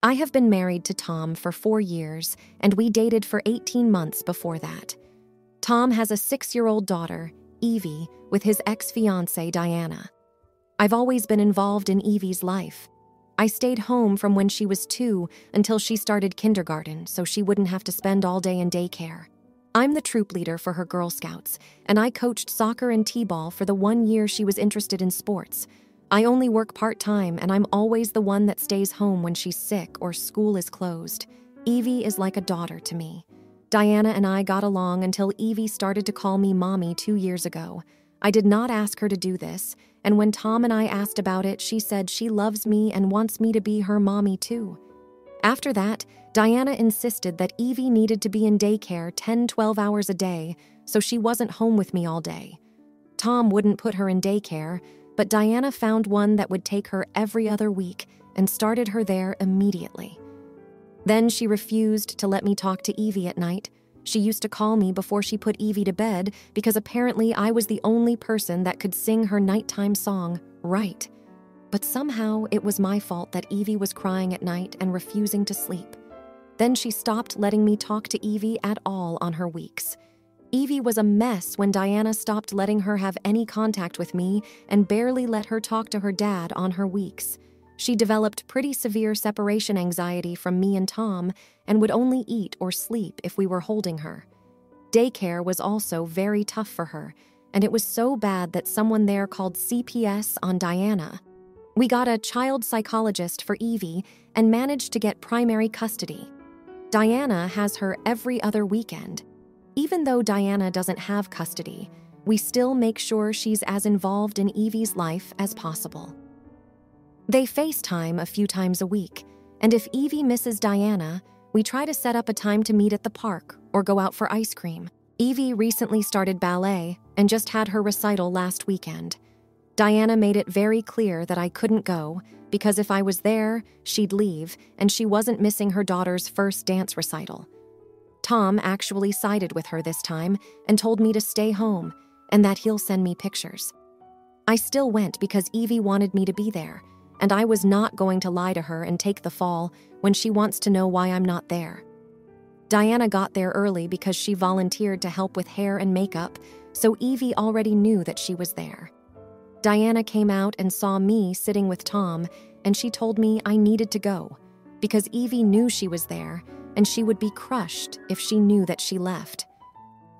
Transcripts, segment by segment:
I have been married to Tom for 4 years, and we dated for 18 months before that. Tom has a 6-year-old daughter, Evie, with his ex-fiancée, Diana. I've always been involved in Evie's life. I stayed home from when she was 2 until she started kindergarten so she wouldn't have to spend all day in daycare. I'm the troop leader for her Girl Scouts, and I coached soccer and t-ball for the 1 year she was interested in sports. I only work part-time, and I'm always the one that stays home when she's sick or school is closed. Evie is like a daughter to me. Diana and I got along until Evie started to call me mommy 2 years ago. I did not ask her to do this, and when Tom and I asked about it, she said she loves me and wants me to be her mommy too. After that, Diana insisted that Evie needed to be in daycare 10-12 hours a day, so she wasn't home with me all day. Tom wouldn't put her in daycare, but Diana found one that would take her every other week and started her there immediately. Then she refused to let me talk to Evie at night. She used to call me before she put Evie to bed because apparently I was the only person that could sing her nighttime song right. But somehow it was my fault that Evie was crying at night and refusing to sleep. Then she stopped letting me talk to Evie at all on her weeks. Evie was a mess when Diana stopped letting her have any contact with me and barely let her talk to her dad on her weeks. She developed pretty severe separation anxiety from me and Tom and would only eat or sleep if we were holding her. Daycare was also very tough for her, and it was so bad that someone there called CPS on Diana. We got a child psychologist for Evie and managed to get primary custody. Diana has her every other weekend. Even though Diana doesn't have custody, we still make sure she's as involved in Evie's life as possible. They FaceTime a few times a week, and if Evie misses Diana, we try to set up a time to meet at the park or go out for ice cream. Evie recently started ballet and just had her recital last weekend. Diana made it very clear that I couldn't go because if I was there, she'd leave, and she wasn't missing her daughter's first dance recital. Tom actually sided with her this time and told me to stay home and that he'll send me pictures. I still went because Evie wanted me to be there, and I was not going to lie to her and take the fall when she wants to know why I'm not there. Diana got there early because she volunteered to help with hair and makeup, so Evie already knew that she was there. Diana came out and saw me sitting with Tom, and she told me I needed to go because Evie knew she was there and she would be crushed if she knew that she left.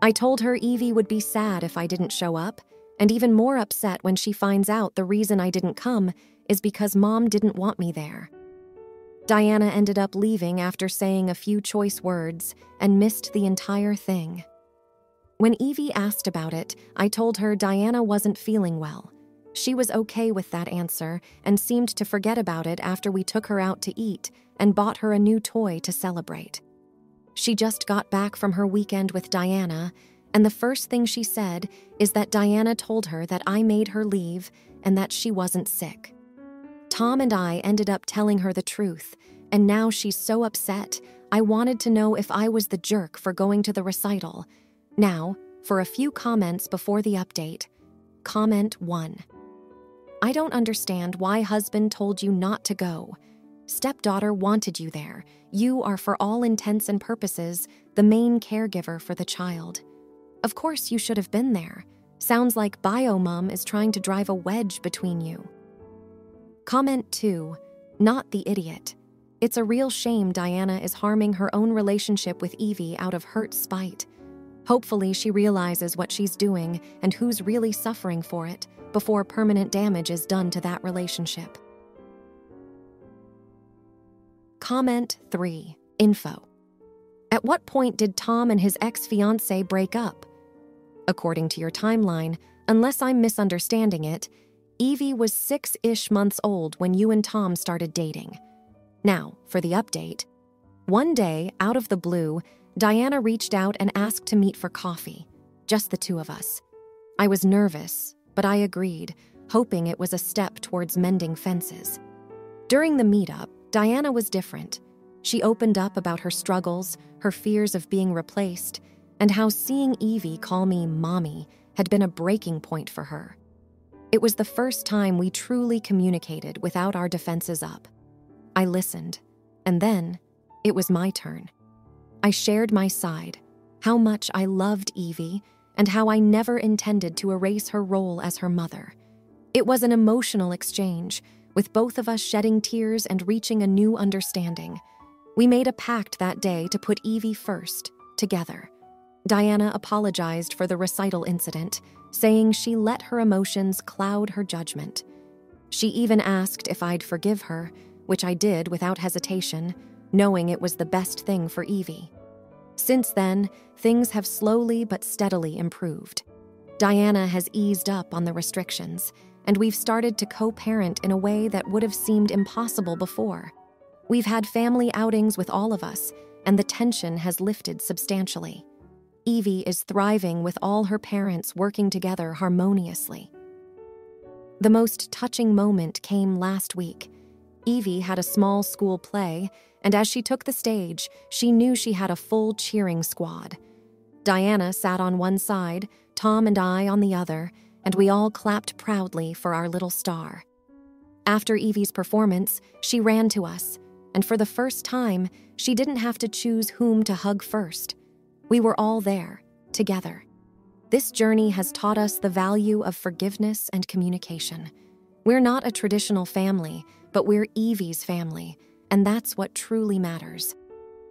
I told her Evie would be sad if I didn't show up, and even more upset when she finds out the reason I didn't come is because Mom didn't want me there. Diana ended up leaving after saying a few choice words and missed the entire thing. When Evie asked about it, I told her Diana wasn't feeling well. She was okay with that answer and seemed to forget about it after we took her out to eat and bought her a new toy to celebrate. She just got back from her weekend with Diana, and the first thing she said is that Diana told her that I made her leave and that she wasn't sick. Tom and I ended up telling her the truth, and now she's so upset. I wanted to know if I was the jerk for going to the recital. Now, for a few comments before the update. Comment 1. I don't understand why husband told you not to go. Stepdaughter wanted you there. You are, for all intents and purposes, the main caregiver for the child. Of course you should have been there. Sounds like Biomom is trying to drive a wedge between you. Comment 2. Not the idiot. It's a real shame Diana is harming her own relationship with Evie out of hurt spite. Hopefully she realizes what she's doing and who's really suffering for it before permanent damage is done to that relationship. Comment 3. Info. At what point did Tom and his ex-fiancée break up? According to your timeline, unless I'm misunderstanding it, Evie was 6-ish months old when you and Tom started dating. Now, for the update. One day, out of the blue, Diana reached out and asked to meet for coffee, just the two of us. I was nervous, but I agreed, hoping it was a step towards mending fences. During the meetup, Diana was different. She opened up about her struggles, her fears of being replaced, and how seeing Evie call me mommy had been a breaking point for her. It was the first time we truly communicated without our defenses up. I listened. And then, it was my turn. I shared my side, how much I loved Evie, and how I never intended to erase her role as her mother. It was an emotional exchange, with both of us shedding tears and reaching a new understanding. We made a pact that day to put Evie first, together. Diana apologized for the recital incident, saying she let her emotions cloud her judgment. She even asked if I'd forgive her, which I did without hesitation, knowing it was the best thing for Evie. Since then, things have slowly but steadily improved. Diana has eased up on the restrictions, and we've started to co-parent in a way that would have seemed impossible before. We've had family outings with all of us, and the tension has lifted substantially. Evie is thriving with all her parents working together harmoniously. The most touching moment came last week. Evie had a small school play, and as she took the stage, she knew she had a full cheering squad. Diana sat on one side, Tom and I on the other, and we all clapped proudly for our little star. After Evie's performance, she ran to us, and for the first time, she didn't have to choose whom to hug first. We were all there, together. This journey has taught us the value of forgiveness and communication. We're not a traditional family, but we're Evie's family, and that's what truly matters.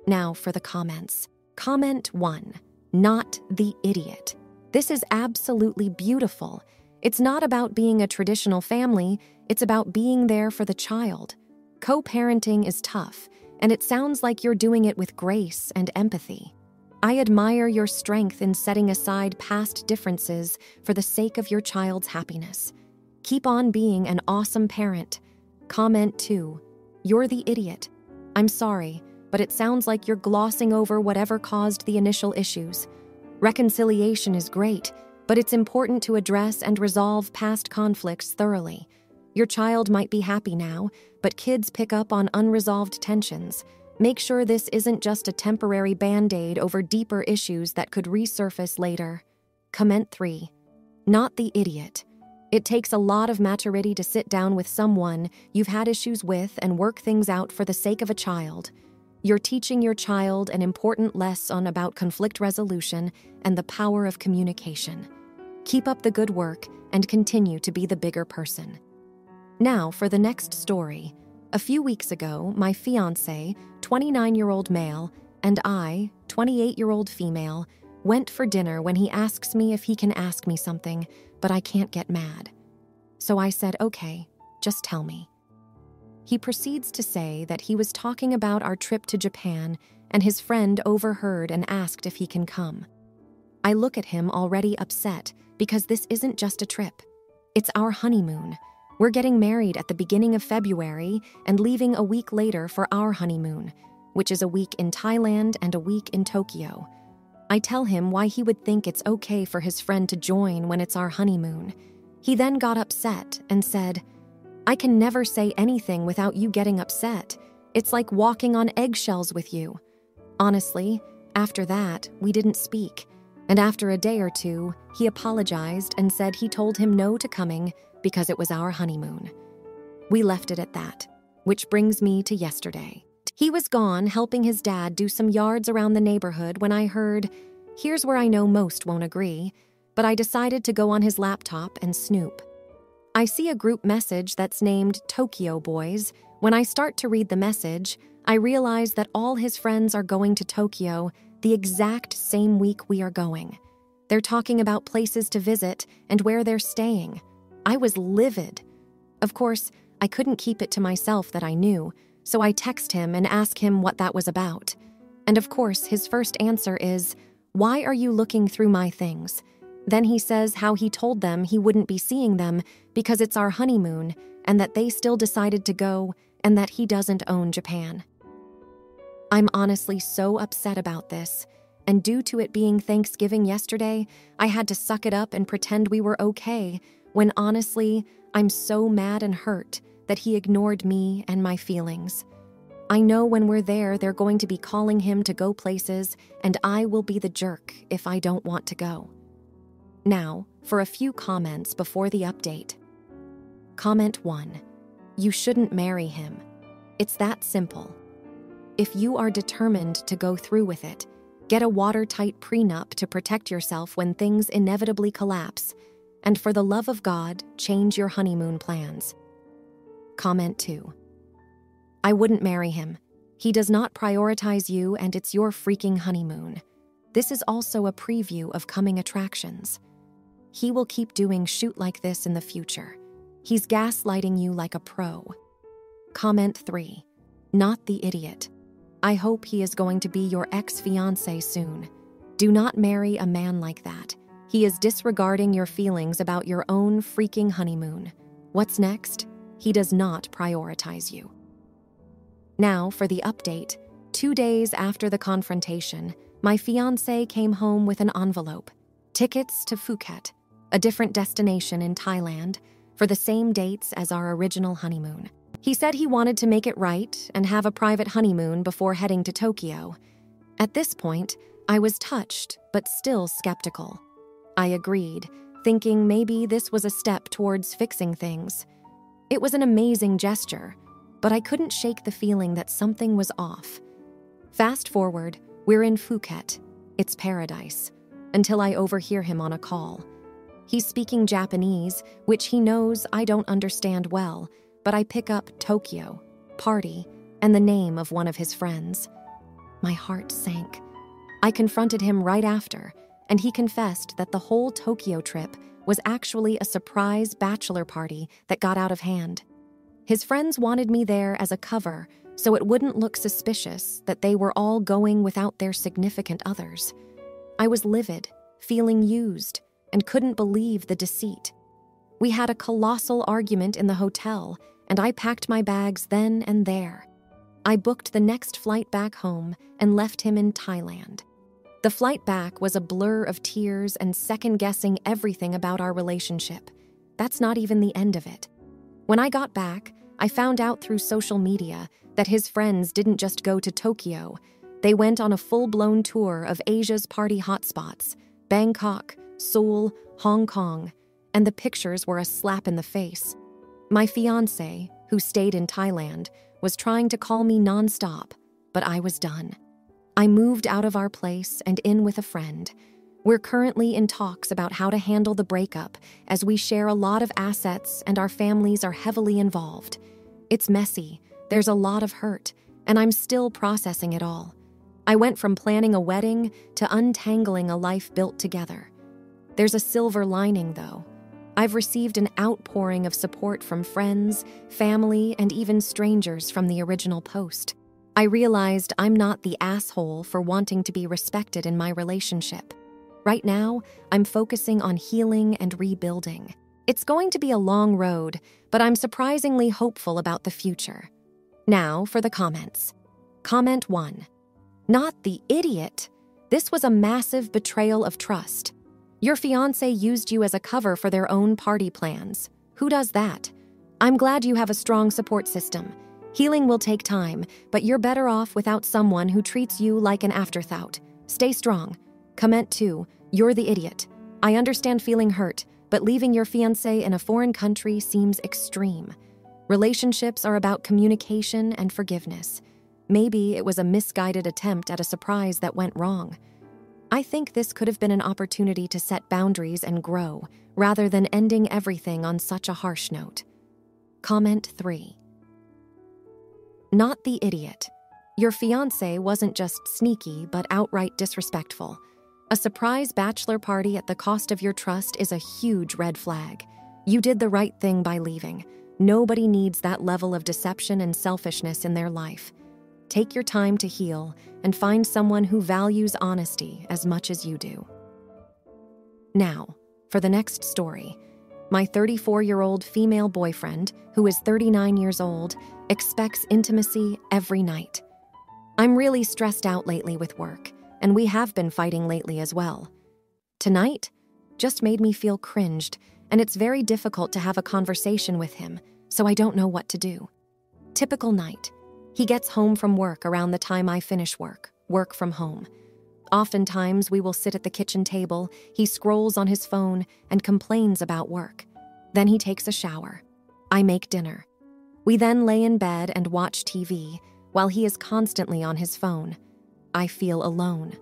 Now for the comments. Comment 1, not the idiot. This is absolutely beautiful. It's not about being a traditional family, it's about being there for the child. Co-parenting is tough, and it sounds like you're doing it with grace and empathy. I admire your strength in setting aside past differences for the sake of your child's happiness. Keep on being an awesome parent. Comment 2, you're the idiot. I'm sorry, but it sounds like you're glossing over whatever caused the initial issues. Reconciliation is great, but it's important to address and resolve past conflicts thoroughly. Your child might be happy now, but kids pick up on unresolved tensions. Make sure this isn't just a temporary band-aid over deeper issues that could resurface later. Comment 3, not the idiot. It takes a lot of maturity to sit down with someone you've had issues with and work things out for the sake of a child. You're teaching your child an important lesson about conflict resolution and the power of communication. Keep up the good work and continue to be the bigger person. Now for the next story. A few weeks ago, my fiancé, 29-year-old male, and I, 28-year-old female, went for dinner when he asks me if he can ask me something, but I can't get mad. So I said, okay, just tell me. He proceeds to say that he was talking about our trip to Japan and his friend overheard and asked if he can come. I look at him already upset because this isn't just a trip. It's our honeymoon. We're getting married at the beginning of February and leaving a week later for our honeymoon, which is a week in Thailand and a week in Tokyo. I tell him why he would think it's okay for his friend to join when it's our honeymoon. He then got upset and said, I can never say anything without you getting upset. It's like walking on eggshells with you. Honestly, after that, we didn't speak. And after a day or two, he apologized and said he told him no to coming because it was our honeymoon. We left it at that, which brings me to yesterday. He was gone helping his dad do some yards around the neighborhood when I heard, here's where I know most won't agree, but I decided to go on his laptop and snoop. I see a group message that's named Tokyo Boys. When I start to read the message, I realize that all his friends are going to Tokyo the exact same week we are going. They're talking about places to visit and where they're staying. I was livid. Of course, I couldn't keep it to myself that I knew, so I text him and ask him what that was about. And of course, his first answer is, why are you looking through my things? Then he says how he told them he wouldn't be seeing them because it's our honeymoon and that they still decided to go and that he doesn't own Japan. I'm honestly so upset about this, and due to it being Thanksgiving yesterday, I had to suck it up and pretend we were okay, when honestly, I'm so mad and hurt that he ignored me and my feelings. I know when we're there, they're going to be calling him to go places, and I will be the jerk if I don't want to go. Now, for a few comments before the update. Comment 1. You shouldn't marry him. It's that simple. If you are determined to go through with it, get a watertight prenup to protect yourself when things inevitably collapse, and for the love of God, change your honeymoon plans. Comment 2. I wouldn't marry him. He does not prioritize you, and it's your freaking honeymoon. This is also a preview of coming attractions. He will keep doing shoot like this in the future. He's gaslighting you like a pro. Comment 3. Not the idiot. I hope he is going to be your ex-fiancé soon. Do not marry a man like that. He is disregarding your feelings about your own freaking honeymoon. What's next? He does not prioritize you. Now for the update. 2 days after the confrontation, my fiancé came home with an envelope. Tickets to Phuket, a different destination in Thailand, for the same dates as our original honeymoon. He said he wanted to make it right and have a private honeymoon before heading to Tokyo. At this point, I was touched, but still skeptical. I agreed, thinking maybe this was a step towards fixing things. It was an amazing gesture, but I couldn't shake the feeling that something was off. Fast forward, we're in Phuket. It's paradise, until I overhear him on a call. He's speaking Japanese, which he knows I don't understand well, but I pick up Tokyo, party, and the name of one of his friends. My heart sank. I confronted him right after, and he confessed that the whole Tokyo trip was actually a surprise bachelor party that got out of hand. His friends wanted me there as a cover, so it wouldn't look suspicious that they were all going without their significant others. I was livid, feeling used, and couldn't believe the deceit. We had a colossal argument in the hotel, and I packed my bags then and there. I booked the next flight back home and left him in Thailand. The flight back was a blur of tears and second-guessing everything about our relationship. That's not even the end of it. When I got back, I found out through social media that his friends didn't just go to Tokyo. They went on a full-blown tour of Asia's party hotspots, Bangkok, Seoul, Hong Kong, and the pictures were a slap in the face. My fiancé, who stayed in Thailand, was trying to call me nonstop, but I was done. I moved out of our place and in with a friend. We're currently in talks about how to handle the breakup, as we share a lot of assets and our families are heavily involved. It's messy, there's a lot of hurt, and I'm still processing it all. I went from planning a wedding to untangling a life built together. There's a silver lining, though. I've received an outpouring of support from friends, family, and even strangers from the original post. I realized I'm not the asshole for wanting to be respected in my relationship. Right now, I'm focusing on healing and rebuilding. It's going to be a long road, but I'm surprisingly hopeful about the future. Now for the comments. Comment 1. Not the idiot. This was a massive betrayal of trust. Your fiancé used you as a cover for their own party plans. Who does that? I'm glad you have a strong support system. Healing will take time, but you're better off without someone who treats you like an afterthought. Stay strong. Comment 2. You're the idiot. I understand feeling hurt, but leaving your fiancé in a foreign country seems extreme. Relationships are about communication and forgiveness. Maybe it was a misguided attempt at a surprise that went wrong. I think this could have been an opportunity to set boundaries and grow, rather than ending everything on such a harsh note. Comment 3. Not the idiot. Your fiancé wasn't just sneaky, but outright disrespectful. A surprise bachelor party at the cost of your trust is a huge red flag. You did the right thing by leaving. Nobody needs that level of deception and selfishness in their life. Take your time to heal and find someone who values honesty as much as you do. Now, for the next story. My 34-year-old female boyfriend, who is 39 years old, expects intimacy every night. I'm really stressed out lately with work, and we have been fighting lately as well. Tonight just made me feel cringed, and it's very difficult to have a conversation with him, so I don't know what to do. Typical night. He gets home from work around the time I finish work from home. Oftentimes, we will sit at the kitchen table, he scrolls on his phone and complains about work. Then he takes a shower. I make dinner. We then lay in bed and watch TV, while he is constantly on his phone. I feel alone.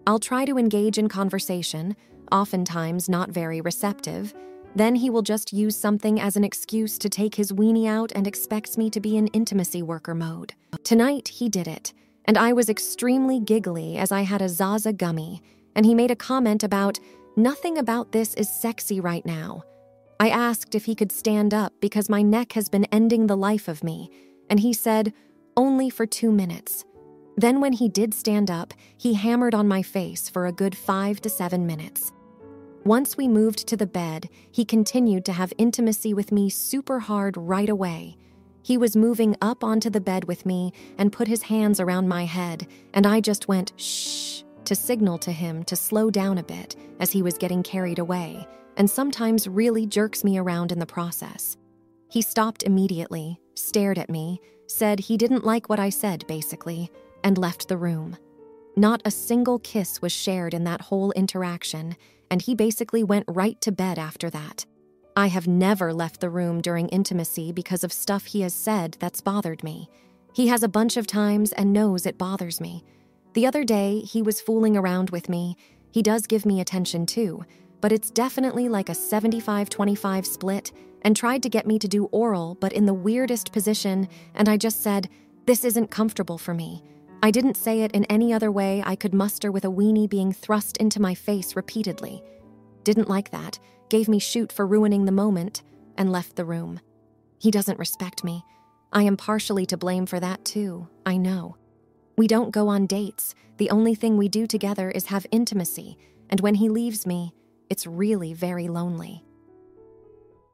I'll try to engage in conversation, oftentimes not very receptive. Then he will just use something as an excuse to take his weenie out and expects me to be in intimacy worker mode. Tonight, he did it, and I was extremely giggly as I had a Zaza gummy, and he made a comment about, "Nothing about this is sexy right now." I asked if he could stand up because my neck has been ending the life of me, and he said, "Only for 2 minutes." Then when he did stand up, he hammered on my face for a good 5 to 7 minutes. Once we moved to the bed, he continued to have intimacy with me super hard right away. He was moving up onto the bed with me and put his hands around my head, and I just went, "Shh," to signal to him to slow down a bit as he was getting carried away, and sometimes really jerks me around in the process. He stopped immediately, stared at me, said he didn't like what I said, basically, and left the room. Not a single kiss was shared in that whole interaction, and he basically went right to bed after that. I have never left the room during intimacy because of stuff he has said that's bothered me. He has a bunch of times and knows it bothers me. The other day, he was fooling around with me. He does give me attention too, but it's definitely like a 75-25 split, and tried to get me to do oral but in the weirdest position, and I just said, "This isn't comfortable for me." I didn't say it in any other way I could muster with a weenie being thrust into my face repeatedly. Didn't like that, gave me shoot for ruining the moment, and left the room. He doesn't respect me. I am partially to blame for that too, I know. We don't go on dates. The only thing we do together is have intimacy, and when he leaves me, it's really very lonely.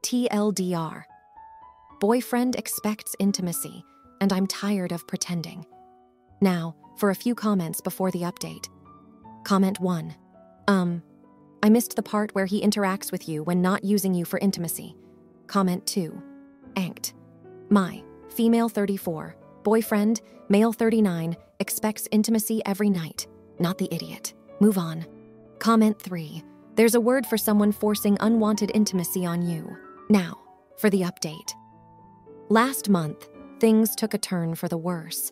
TLDR. Boyfriend expects intimacy, and I'm tired of pretending. Now, for a few comments before the update. Comment 1. I missed the part where he interacts with you when not using you for intimacy. Comment 2. Anked. My, female 34, boyfriend, male 39, expects intimacy every night. Not the idiot. Move on. Comment 3. There's a word for someone forcing unwanted intimacy on you. Now, for the update. Last month, things took a turn for the worse.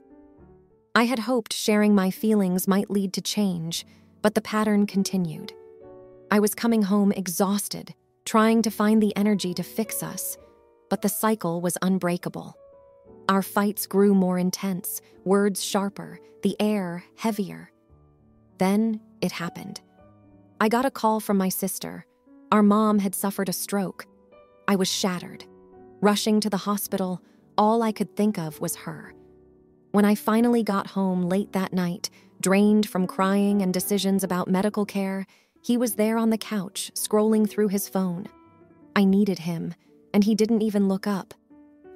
I had hoped sharing my feelings might lead to change, but the pattern continued. I was coming home exhausted, trying to find the energy to fix us, but the cycle was unbreakable. Our fights grew more intense, words sharper, the air heavier. Then it happened. I got a call from my sister. Our mom had suffered a stroke. I was shattered. Rushing to the hospital, all I could think of was her. When I finally got home late that night, drained from crying and decisions about medical care, he was there on the couch, scrolling through his phone. I needed him, and he didn't even look up.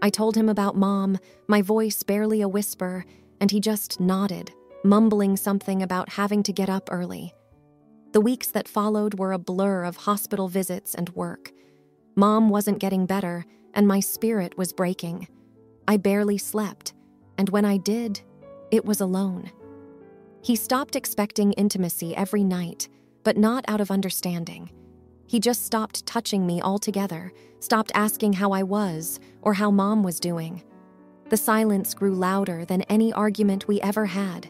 I told him about Mom, my voice barely a whisper, and he just nodded, mumbling something about having to get up early. The weeks that followed were a blur of hospital visits and work. Mom wasn't getting better, and my spirit was breaking. I barely slept, and when I did, it was alone. He stopped expecting intimacy every night, but not out of understanding. He just stopped touching me altogether, stopped asking how I was or how Mom was doing. The silence grew louder than any argument we ever had.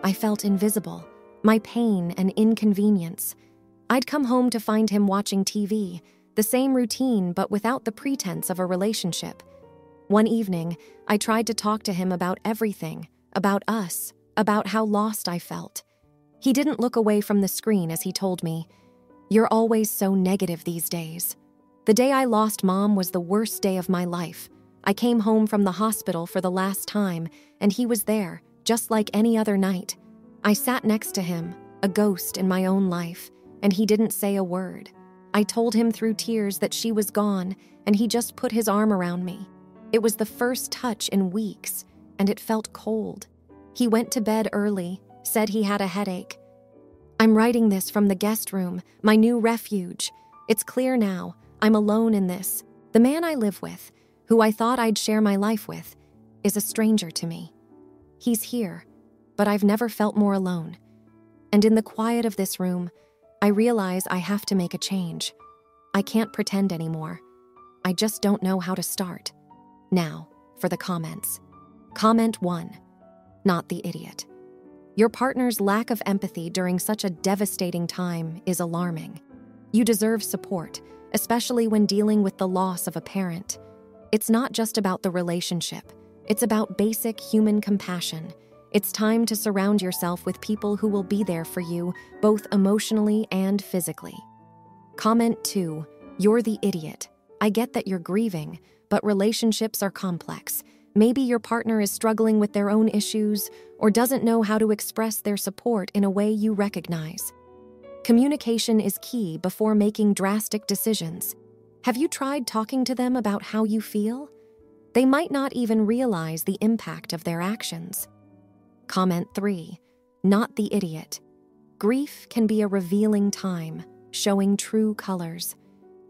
I felt invisible, my pain and inconvenience. I'd come home to find him watching TV, the same routine but without the pretense of a relationship. One evening, I tried to talk to him about everything, about us, about how lost I felt. He didn't look away from the screen as he told me, "You're always so negative these days." The day I lost Mom was the worst day of my life. I came home from the hospital for the last time, and he was there, just like any other night. I sat next to him, a ghost in my own life, and he didn't say a word. I told him through tears that she was gone, and he just put his arm around me. It was the first touch in weeks, and it felt cold. He went to bed early, said he had a headache. I'm writing this from the guest room, my new refuge. It's clear now, I'm alone in this. The man I live with, who I thought I'd share my life with, is a stranger to me. He's here, but I've never felt more alone. And in the quiet of this room, I realize I have to make a change. I can't pretend anymore. I just don't know how to start. Now, for the comments. Comment 1. not the idiot. Your partner's lack of empathy during such a devastating time is alarming. You deserve support, especially when dealing with the loss of a parent. It's not just about the relationship. It's about basic human compassion. It's time to surround yourself with people who will be there for you, both emotionally and physically. Comment 2. You're the idiot. I get that you're grieving, but relationships are complex. Maybe your partner is struggling with their own issues or doesn't know how to express their support in a way you recognize. Communication is key before making drastic decisions. Have you tried talking to them about how you feel? They might not even realize the impact of their actions. Comment 3. Not the idiot. Grief can be a revealing time, showing true colors.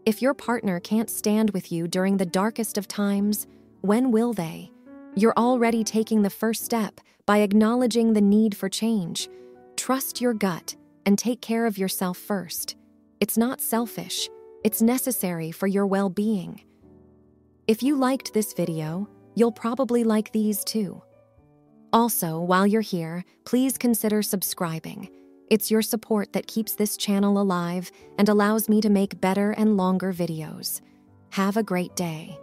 If your partner can't stand with you during the darkest of times, when will they? You're already taking the first step by acknowledging the need for change. Trust your gut and take care of yourself first. It's not selfish. It's necessary for your well-being. If you liked this video, you'll probably like these too. Also, while you're here, please consider subscribing. It's your support that keeps this channel alive and allows me to make better and longer videos. Have a great day.